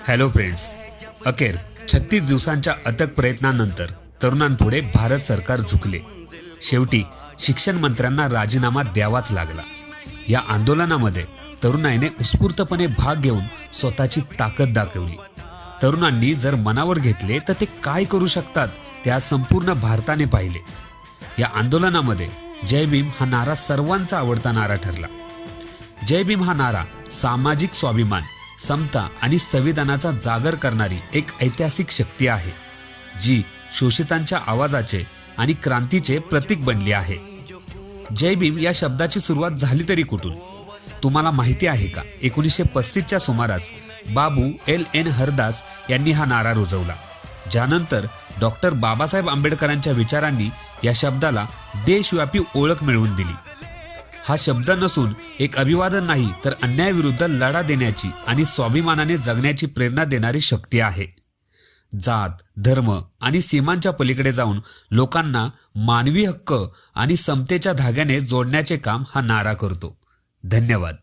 Hello friends, अखेर 36 दिवसांच्या अथक प्रयत्नानंतर तरुणांपुढे भारत सरकार झुकले. शेवटी शिक्षण मंत्र्यांना राजीनामा द्यावाच लागला. या आंदोलनामध्ये तरुणाईने उत्स्फूर्तपणे भाग घेऊन स्वतःची ताकद दाखवली. तरुणांनी जर मनावर घेतले तर ते काय करू शकतात ते आज संपूर्ण भारताने पाहिले. या आंदोलनामध्ये जय भीम हा नारा सर्वांचा आवडता नारा ठरला. जय भीम हा नारा सामाजिक स्वाभिमान, समता आणि संविधानाचा जागर करणारी एक ऐतिहासिक शक्ती आहे, जी शोषितांच्या आवाजाचे आणि क्रांतीचे प्रतीक बनली आहे. जय भीम या शब्दाची सुरुवात झाली तरी कुठून? तुम्हाला माहिती आहे का? 1935च्या सुमारास बाबू L.N. हरदास यांनी हा नारा रुजवला. ज्यानंतर डॉक्टर बाबासाहेब आंबेडकरांच्या विचारांनी या शब्दाला देशव्यापी ओळख मिळवून दिली. हा शब्द नसून एक अभिवादन नाही, तर अन्यायाविरुद्ध लढा देण्याची आणि स्वाभिमानाने जगण्याची प्रेरणा देणारी शक्ती आहे. जात, धर्म आणि सीमांच्या पलीकडे जाऊन लोकांना मानवी हक्क आणि समतेच्या धाग्याने जोडण्याचे काम हा नारा करतो. धन्यवाद.